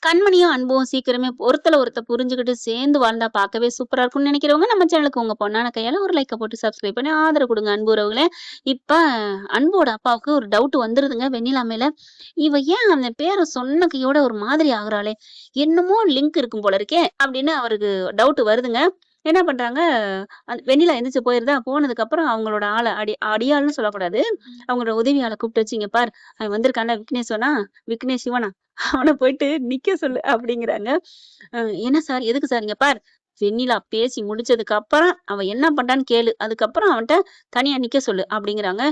கண்மணியும் அன்பும் சீக்கிரமே ஒருத்தல ஒருத்த புரிஞ்சுகிட்டு சேர்ந்து வாழ்ந்தா பார்க்கவே சூப்பரா இருக்கும்னு நினைக்கிறவங்க நம்ம சேனலுக்கு உங்க பொண்ணான கையால ஒரு லைக்க போட்டு சப்ஸ்கிரைப் பண்ணி ஆதரவு கொடுங்க அன்பு உறவுகளே. இப்ப அன்போட அப்பாவுக்கு ஒரு டவுட் வந்துருதுங்க வெண்ணிலா மேல. இவ ஏன் அந்த பேரை சொன்ன கையோட ஒரு மாதிரி ஆகுறாளே, என்னமோ லிங்க் இருக்கும் போல இருக்கே அப்படின்னு அவருக்கு டவுட் வருதுங்க. என்ன பண்றாங்க, வெண்ணிலா எந்திரிச்சு போயிருதா, போனதுக்கு அப்புறம் அவங்களோட ஆள அடியாள்னு சொல்லக்கூடாது, அவங்களோட உதவியாள கூப்பிட்டு வச்சு, இங்க பார் அவன் வந்திருக்கான்ல விக்னேஸ்வனா, விக்னேஷ் சிவனா, அவன போயிட்டு நிக்க சொல்லு அப்படிங்கிறாங்க. என்ன சார்? எதுக்கு சார்? இங்க பார், வெண்ணிலா பேசி முடிச்சதுக்கு அப்புறம் அவன் என்ன பண்றான்னு கேளு. அதுக்கப்புறம் அவன்ட்ட தனியா நிக்க சொல்லு அப்படிங்கிறாங்க.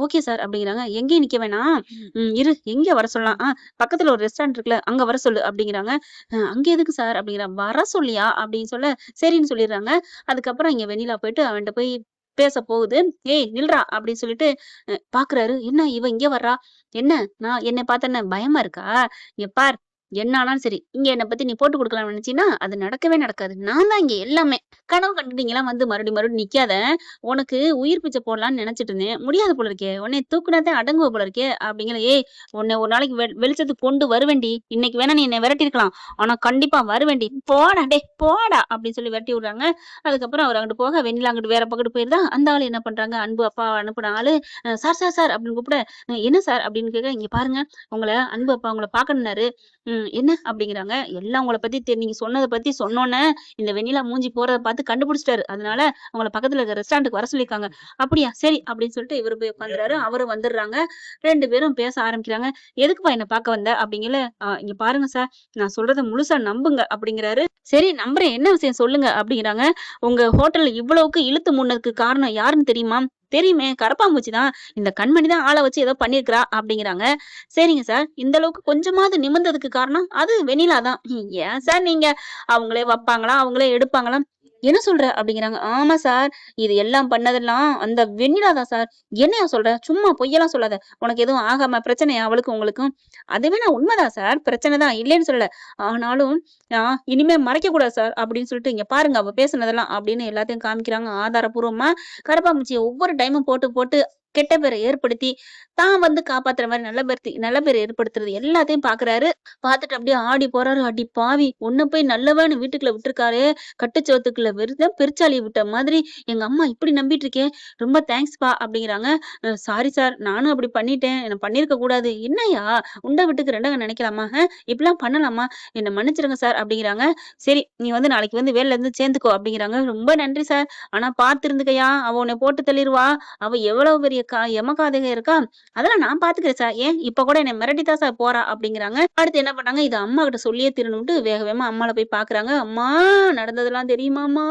ஓகே சார் அப்படிங்கிறாங்க. எங்கேயும் நிக்க வேணாம். இரு எங்க வர சொல்லலாம்? பக்கத்துல ஒரு ரெஸ்டாரண்ட் இருக்குல்ல, அங்க வர சொல்லு அப்படிங்கிறாங்க. அங்க எதுக்கு சார்? அப்படிங்கிறான். வர சொல்லியா? அப்படின்னு சொல்ல, சரின்னு சொல்லிடுறாங்க. அதுக்கப்புறம் இங்க வெண்ணிலா போயிட்டு அவன்ட்ட போய் பேச போகுது. ஏய் நில்றா அப்படின்னு சொல்லிட்டு பாக்குறாரு. என்ன இவ இங்க வர்றா? என்ன என்னை பார்த்தா என்ன பயமா இருக்கா? இங்க பார், என்ன ஆனாலும் சரி, இங்க என்ன பத்தி நீ போட்டு குடுக்கலாம்னு நினைச்சீன்னா, அது நடக்கவே நடக்காது. நான் தான் இங்க எல்லாமே. கனவு கண்டுட்டு இங்கலாம் வந்து மறுபடியும் நிக்காத. உனக்கு உயிர் பிச்சை போடலான்னு நினைச்சுட்டு இருந்தேன். முடியாது போல இருக்கே. உன்னைய தூக்குனா தான் அடங்குவ போல இருக்கே அப்படிங்கிற. ஏய் உன்னை ஒரு நாளைக்கு வெளிச்சத்துக்கு கொண்டு வருவேன்டி. இன்னைக்கு வேணா நீ என்னை விரட்டியிருக்கலாம். ஆனா கண்டிப்பா வருவேன்டி. போடா டேய் போடா அப்படின்னு சொல்லி விரட்டி விடுறாங்க. அதுக்கப்புறம் அவர் அங்கிட்டு போக, வெண்ணிலா அங்கிட்டு வேற பக்கத்து போயிருதா. அந்த ஆளு என்ன பண்றாங்க, அன்பு அப்பா அனுப்புன ஆளு, சார் சார் சார் அப்படின்னு கூப்பிட, என்ன சார் அப்படின்னு கேட்க, இங்க பாருங்க உங்கள அன்பு அப்பா உங்கள பாக்கணும்னாரு. என்ன அப்படிங்கிறாங்க. எல்லாம் உங்கள பத்தி நீங்க சொன்னத பத்தி சொன்னோனே, இந்த வெண்ணிலா மூஞ்சி போறத பார்த்து கண்டுபிடிச்சிட்டாரு. அதனால உங்கள பக்கத்துல இருக்க ரெஸ்டாரண்ட்க்கு வர சொல்லியிருக்காங்க. அப்படியா? சரி அப்படின்னு சொல்லிட்டு இவரு போய் உட்காந்துறாரு. அவரும் வந்துடுறாங்க. 2 பேரும் பேச ஆரம்பிக்கிறாங்க. எதுக்குப்பா என்ன பார்க்க வந்த? அப்படிங்கல. இங்க பாருங்க சார், நான் சொல்றத முழுசா நம்புங்க அப்படிங்கிறாரு. சரி நம்புறேன், என்ன விஷயம் சொல்லுங்க அப்படிங்கிறாங்க. உங்க ஹோட்டல்ல இவ்வளவுக்கு இழுத்து மூடுனதுக்கு காரணம் யாருன்னு தெரியுமா? தெரியுமே, கரப்பான்பூச்சி தான். இந்த கண்மணி தான் ஆள வச்சு ஏதோ பண்ணியிருக்கிறா அப்படிங்கிறாங்க. சரிங்க சார், இந்த அளவுக்கு கொஞ்சமாவது நிமிர்ந்ததுக்கு காரணம் அது வெண்ணிலா தான். ஏன் சார் நீங்க அவங்களே வப்பாங்களா, அவங்களே எடுப்பாங்களா? என்ன சொல்ற அப்படிங்கிறாங்க. ஆமா சார், இது எல்லாம் பண்ணதெல்லாம் அந்த வெண்ணிலா தான் சார். என்னையா சொல்ற? சும்மா பொய்யெல்லாம் சொல்லாத. உனக்கு எதுவும் ஆகாம பிரச்சனையா அவளுக்கும் உங்களுக்கும்? அது வேணா உண்மைதான் சார், பிரச்சனை தான் இல்லைன்னு சொல்லல. ஆனாலும் இனிமே மறைக்க கூடாது சார் அப்படின்னு சொல்லிட்டு, இங்க பாருங்க அவ பேசுனதெல்லாம் அப்படின்னு எல்லாத்தையும் காமிக்கிறாங்க ஆதாரபூர்வமா. கரப்பாம்பூச்சிய ஒவ்வொரு டைமும் போட்டு போட்டு கெட்ட பேரை ஏற்படுத்தி தான் வந்து காப்பாத்துற மாதிரி நல்ல பேர் ஏற்படுத்துறது எல்லாத்தையும் பாக்குறாரு. பாத்துட்டு அப்படியே ஆடி போறாரு. அடி பாவி, உன்ன போய் நல்லவன்னு வீட்டுக்குள்ள விட்டுருக்காரு, கட்டுச்சவத்துக்குள்ள வெறும் பெருச்சாளி விட்ட மாதிரி. எங்க அம்மா இப்படி நம்பிட்டு இருக்கேன், ரொம்ப தேங்க்ஸ்பா அப்படிங்கிறாங்க. சாரி சார், நானும் அப்படி பண்ணிட்டேன், என்ன பண்ணிருக்க கூடாது. என்னையா உண்ட வீட்டுக்கு ரெண்டங்க நினைக்கலாமா? இப்படிலாம் பண்ணலாமா? என்ன மன்னிச்சிருங்க சார் அப்படிங்கிறாங்க. சரி நீ வந்து நாளைக்கு வந்து வேலையில இருந்து சேர்ந்துக்கோ அப்படிங்கிறாங்க. ரொம்ப நன்றி சார், ஆனா பாத்து இருந்துக்கையா, அவ உன்னை போட்டு தள்ளிடுவா. அவ எவ்வளவு பெரிய எமகாதக இருக்கா. அதெல்லாம் நான் பாத்துக்கிறேன் சார். ஏன் இப்ப கூட என்ன மிரட்டித்தான் சார் போறா அப்படிங்கிறாங்க. அடுத்து என்ன பண்ணாங்க, இது அம்மா கிட்ட சொல்லியே திருணும்ட்டு வேக வேகமா அம்மால போய் பாக்குறாங்க. அம்மா நடந்ததெல்லாம் தெரியுமாம்மா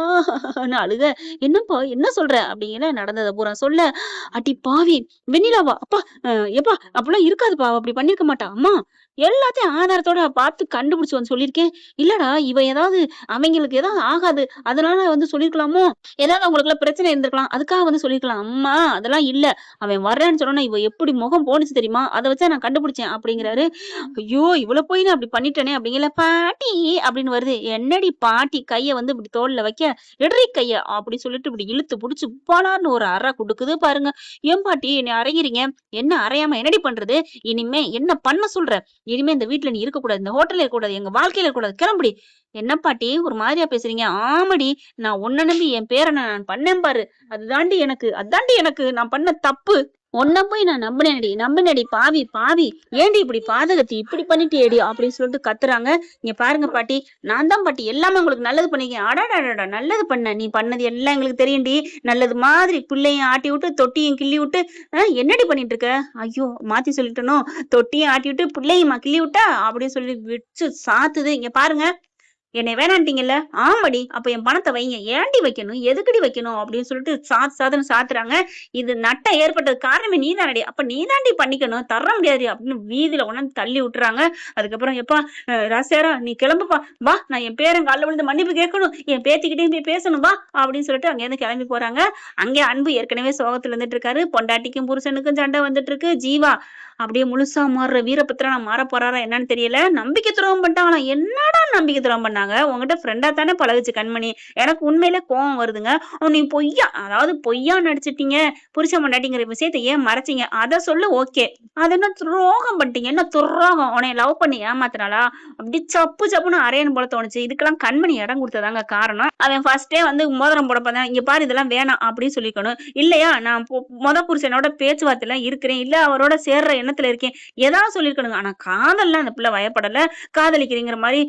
அழுக. என்னப்பா என்ன சொல்ற அப்படிங்கிற. நடந்ததை பூரா சொல்ல, அடி பாவி வெண்ணிலாவா? அப்பா எப்பா அப்படிலாம் இருக்காதுப்பா, அப்படி பண்ணிருக்க மாட்டா அம்மா. எல்லாத்தையும் ஆதாரத்தோட பார்த்து கண்டுபிடிச்சு வந்து சொல்லியிருக்கேன். இல்லடா இவ ஏதாவது அவங்களுக்கு ஏதாவது ஆகாது அதனால வந்து சொல்லிருக்கலாமோ, ஏதாவது அவங்களுக்குள்ள பிரச்சனை இருந்திருக்கலாம், அதுக்காக வந்து சொல்லிருக்கலாம். அம்மா அதெல்லாம் இல்ல, அவன் வர்றேன்னு சொன்னா இவ எப்படி முகம் போனுச்சு தெரியுமா, அதை வச்சா நான் கண்டுபிடிச்சேன் அப்படிங்கிறாரு. ஐயோ இவ்வளவு போய் நான் அப்படி பண்ணிட்டேனே அப்படிங்கல. பாட்டி அப்படின்னு வருது. என்னடி பாட்டி கைய வந்து இப்படி தோல்ல வைக்க, எடுறி கைய அப்படி சொல்லிட்டு இப்படி இழுத்து புடிச்சு போலான்னு ஒரு அறை கொடுக்குது பாருங்க. ஏன் பாட்டி என்னை அறைகிறீங்க? என்ன அறையாம என்னடி பண்றது? இனிமே என்ன பண்ண சொல்ற? இனிமே இந்த வீட்டுல நீ இருக்கக்கூடாது, இந்த ஹோட்டல்ல இருக்கக்கூடாது, எங்க வாழ்க்கையில இருக்கக்கூடாது, கிளம்புடி. என்ன பாட்டி ஒரு மாதிரியா பேசுறீங்க? ஆமாடி, நான் உன்ன நம்பி என் பேரனை நான் பண்ணேன் பாரு, அதாண்டி எனக்கு நான் பண்ண தப்பு. உன்ன போய் நான் நம்பினடி பாவி பாவி, ஏண்டி இப்படி பாதகத்தி இப்படி பண்ணிட்டேடி அப்படின்னு சொல்லிட்டு கத்துறாங்க. இங்க பாருங்க பாட்டி, நான் தான் பாட்டி எல்லாமே உங்களுக்கு நல்லது பண்ணிருக்கேன். அடாடாடா நல்லது பண்ண, நீ பண்ணது எல்லாம் எங்களுக்கு தெரியும்டி. நல்லது மாதிரி பிள்ளையும் ஆட்டி விட்டு தொட்டியும் கிள்ளி விட்டு என்னடி பண்ணிட்டு இருக்க? ஐயோ மாத்தி சொல்லிட்டனோ, தொட்டியும் ஆட்டி விட்டு பிள்ளையுமா கிள்ளி விட்டா அப்படின்னு சொல்லி வச்சு சாத்துது. இங்க பாருங்க, என்னை வேணான்ட்டீங்கல்ல? ஆமாடி, அப்ப என் பணத்தை வைங்க. ஏண்டி வைக்கணும், எதுக்குடி வைக்கணும் அப்படின்னு சொல்லிட்டு சாதனை சாத்துறாங்க. இது நட்டம் ஏற்பட்டது காரணமே நீ தானடி, அப்ப நீ தாண்டி பண்ணிக்கணும், தர முடியாது அப்படின்னு வீதியில உணர்ந்து தள்ளி விட்டுறாங்க. அதுக்கப்புறம் எப்பா ராசியாரா நீ கிளம்புப்பா, வா நான் என் பேரன் காலில் விழுந்து மன்னிப்பு கேட்கணும், என் பேத்திக்கிட்டையும் போய் பேசணும் வா அப்படின்னு சொல்லிட்டு அங்கேருந்து கிளம்பி போறாங்க. அங்கே அன்பு ஏற்கனவே சோகத்துல இருந்துட்டு இருக்காரு. பொண்டாட்டிக்கும் புருஷனுக்கும் சண்டை வந்துட்டு இருக்கு. ஜீவா அப்படியே முழுசா மாறுற வீரபத்திரனா மாற போறாரா என்னன்னு தெரியல. நம்பிக்கை துரோகம் பண்ணிட்டாங்களா? என்னடா நம்பிக்கை துரோகம் பண்ணாங்க? பழகுனாங்க. உன்கிட்ட ஃப்ரெண்டா தானே பழகுச்சு கண்மணி. எனக்கு உண்மையிலே கோவம் வருதுங்க. நீ பொய்யா அதாவது பொய்யா நடிச்சிட்டீங்க. புருஷன் பொண்டாட்டிங்கிற விஷயத்த ஏன் மறைச்சீங்க? அத சொல்லு ஓகே. அது என்ன துரோகம் பண்ணிட்டீங்க? என்ன துரோகம்? உன்னைய லவ் பண்ணி ஏமாத்துனாளா? அப்படி சப்பு சப்புன்னு அரையணும் போல தோணுச்சு. இதுக்கெல்லாம் கண்மணி இடம் கொடுத்ததாங்க காரணம். அவன் ஃபர்ஸ்டே வந்து மோதிரம் போட பார்த்தேன். இங்க பாரு இதெல்லாம் வேணாம் அப்படின்னு சொல்லிக்கணும். இல்லையா நான் புருஷனோட பேச்சுவார்த்தையில இருக்கிறேன். இல்ல அவரோட சேர்ற எண்ணத்துல இருக்கேன். ஏதாவது சொல்லிருக்கணுங்க. ஆனா காதல்லாம் அந்த பிள்ளை வயப்படல. காதலிக்கிறீங்கிற மாதிரி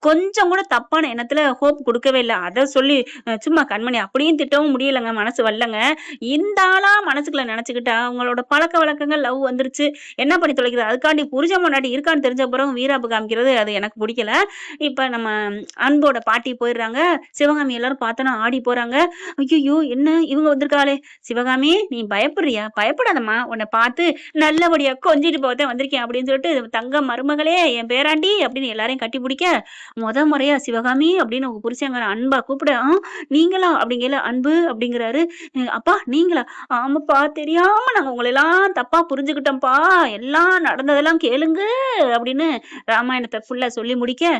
கொஞ்சம் கூட தப்பான எண்ணத்துல ஹோப் கொடுக்கவே இல்லை. அதை சொல்லி சும்மா கண்மணி அப்படியும் திட்டவும் முடியலங்க. மனசு வரலங்க. இந்த ஆளா மனசுக்குள்ள நினைச்சுக்கிட்டா உங்களோட பழக்க வழக்கங்கள் லவ் வந்துருச்சு. என்ன பண்ணி தொலைக்கிறது? அதுக்காண்டி புருஷன் முன்னாடி இருக்கான்னு தெரிஞ்ச பிறகு வீராப்பு காமிக்கிறது அது எனக்கு பிடிக்கல. இப்ப நம்ம அன்போட பாட்டி போயிடுறாங்க. சிவகாமி எல்லாரும் பார்த்தோன்னா ஆடி போறாங்க. ஐயோ என்ன இவங்க வந்திருக்காளே. சிவகாமி நீ பயப்படுறியா? பயப்படாதம்மா. உன்னை பார்த்து நல்லபடியா கொஞ்சிட்டு போகத்தான் வந்திருக்கேன் அப்படின்னு சொல்லிட்டு தங்க மருமகளே என் பேராண்டி அப்படின்னு எல்லாரையும் கட்டி பிடிக்க முறையா சிவகாமி அப்படின்னு உங்க புருஷங்க அன்பா கூப்பிட நீங்களா அப்படிங்கல அன்பு அப்படிங்கிறாரு. அப்பா நீங்களா? ஆமாப்பா தெரியாம நாங்க உங்களை எல்லாம் தப்பா புரிஞ்சுக்கிட்டோம்ப்பா. எல்லாம் நடந்ததெல்லாம் கேளுங்க அப்படின்னு ராமாயணத்தை ஃபுல்லா சொல்லி முடிக்க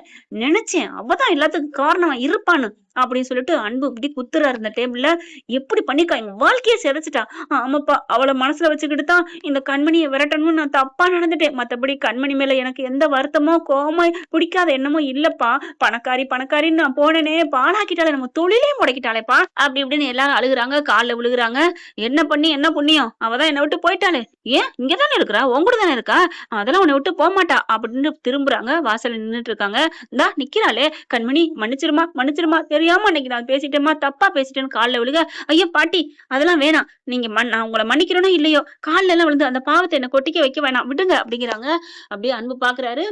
நினைச்சேன் அவதான் எல்லாத்துக்கும் காரணமா இருப்பான்னு அப்படின்னு சொல்லிட்டு அன்பு இப்படி குத்துறாரு இந்த டேபிள்ல. எப்படி பண்ணிருக்கா? எங்க வாழ்க்கைய சிதைச்சிட்டா. ஆமாப்பா அவளை மனசுல வச்சுக்கிட்டு தான் இந்த கண்மணியை விரட்டணும்னு நான் தப்பா நடந்துட்டேன். மத்தபடி கண்மணி மேல எனக்கு எந்த வருத்தமோ கோவமோ பிடிக்காத எண்ணமோ இல்லப்பா. பணக்காரின்னு நான் போனேனே பாழாக்கிட்டாலே, நம்ம தொழிலே முடக்கிட்டாளேப்பா அப்படி இப்படின்னு எல்லாரும் அழுகுறாங்க. காலில் விழுகுறாங்க. என்ன பண்ணி என்ன புண்ணியம்? அவதான் என்னை விட்டு போயிட்டாளே. ஏன் இங்கதானே இருக்கிறா? உங்கூட தானே இருக்கா? அதெல்லாம் உன்னை விட்டு போக மாட்டா அப்படின்னு திரும்புறாங்க. வாசல்ல நின்றுட்டு இருக்காங்க. இந்தா நிக்கிறாளே கண்மணி மன்னிச்சிருமா தெரியாம அன்னைக்கு நான் பேசிட்டேமா, தப்பா பேசிட்டேன்னு காலில் விழுக, ஐயோ பாட்டி அதெல்லாம் வேணாம். நீங்க நான் உங்களை மன்னிக்கிறோனோ இல்லையோ காலில் எல்லாம் விழுந்து அந்த பாவத்தை என்ன கொட்டிக்க வைக்க வேணாம் விடுங்க அப்படிங்கிறாங்க. அப்படியே அன்பு பாக்குறாரு.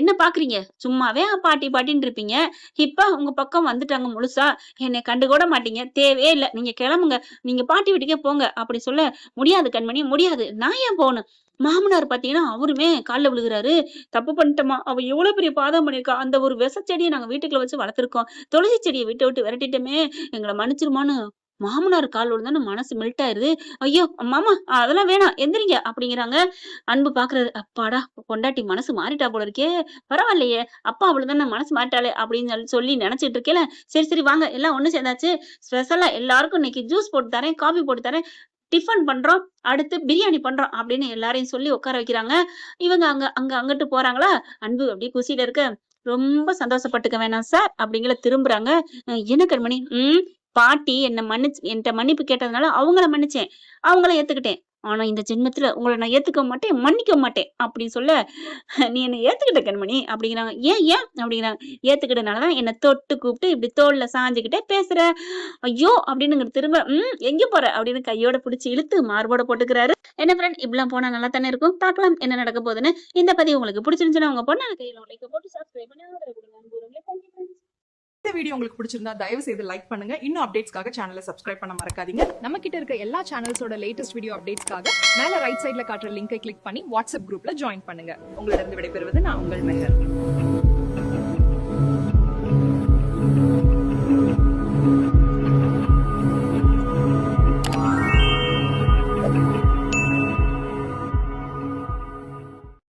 என்ன பாக்குறீங்க? சும்மாவே பாட்டின்னு இருப்பீங்க. இப்ப உங்க பக்கம் வந்துட்டாங்க முழுசா. என்னை கண்டு கூட மாட்டீங்க. தேவையே இல்லை. நீங்க கிளம்புங்க. நீங்க பாட்டி வீட்டுக்கே போங்க அப்படி சொல்ல முடியாது கண்மணி முடியாது. நான் ஏன் போகணும்? மாமனார் பாத்தீங்கன்னா அவருமே காலில் விழுகிறாரு. தப்பு பண்ணிட்டோமா? அவ எவ்வளவு பெரிய பாதம் பண்ணிருக்கா. அந்த ஒரு விசச்செடியை நாங்க வீட்டுக்குள்ள வச்சு வளர்த்திருக்கோம். துளசி செடியை விட்டு விரட்டிட்டோமே. எங்களை மன்னிச்சிருமான்னு மாமனார் கால் விழுந்தான்னு மனசு மெல்ட் ஆயிருது. ஐயோ மாமா அதெல்லாம் வேணாம் எந்திரிங்க அப்படிங்கிறாங்க. அன்பு பாக்குறாரு. அப்பாடா பொண்டாட்டி மனசு மாறிட்டா போல இருக்கே. பரவாயில்லையே அப்பா அவ்வளவுதானே மனசு மாறிட்டாளே அப்படின்னு சொல்லி நினைச்சிட்டு இருக்கேன். சரி வாங்க எல்லாம் ஒண்ணு சேர்ந்தாச்சு. ஸ்பெஷலா எல்லாருக்கும் இன்னைக்கு ஜூஸ் போட்டு தரேன், காபி போட்டு தரேன், டிஃபன் பண்றோம், அடுத்து பிரியாணி பண்றோம் அப்படின்னு எல்லாரையும் சொல்லி உட்கார வைக்கிறாங்க. இவங்க அங்கிட்டு போறாங்களா. அன்பு அப்படியே குசியில இருக்க ரொம்ப சந்தோஷப்பட்டுக்க வேணாம் சார் அப்படிங்கிற திரும்புறாங்க. என்ன கண்மணி? பாட்டி என்கிட்ட மன்னிப்பு கேட்டதுனால அவங்கள மன்னிச்சேன். அவங்கள ஏத்துக்கிட்டேன். ஆனா இந்த ஜென்மத்துல உங்களை நான் ஏத்துக்க மாட்டேன், மன்னிக்க மாட்டேன் அப்படின்னு சொல்ல, நீ என்ன ஏத்துக்கிட்ட கண்மணி அப்படிங்கிறாங்க. ஏன் அப்படிங்கிறாங்க. ஏத்துக்கிட்டனாலதான் என்ன தொட்டு கூப்பிட்டு இப்படி தோல்ல சாஞ்சுக்கிட்டே பேசுற. ஐயோ அப்படின்னு திரும்ப எங்க போற அப்படின்னு கையோட பிடிச்சி இழுத்து மார்போட போட்டுக்கிறாரு. என்ன ஃப்ரெண்ட் இப்படிலாம் போனா நல்லா தானே இருக்கும். பார்க்கலாம் என்ன நடக்க போகுதுன்னு. இந்த பதிவு உங்களுக்கு பிடிச்சிருந்துச்சுன்னா உங்க பொண்ணு கையில லைக் போட்டு சப்ஸ்கிரைப் பண்ணி ஆதரவு கொடுங்க. இந்த வீடியோ உங்களுக்கு பிடிச்சிருந்தா தயவு செய்து லைக் பண்ணுங்க. இன்னும் அப்டேட்ஸ்க்காக சேனலை சப்ஸ்கிரைப் பண்ண மறக்காதீங்க. நம்ம கிட்ட இருக்க எல்லா சேனல்ஸோட லேட்டஸ்ட் வீடியோ அப்டேட்ஸ்க்காக மேல ரைட் சைடுல காட்டுற லிங்கை கிளிக் பண்ணி வாட்ஸ்அப் குரூப்ல ஜாயின் பண்ணுங்க. உங்களிடம் விடைபெறுவது நான் உங்கள் மெஹர்.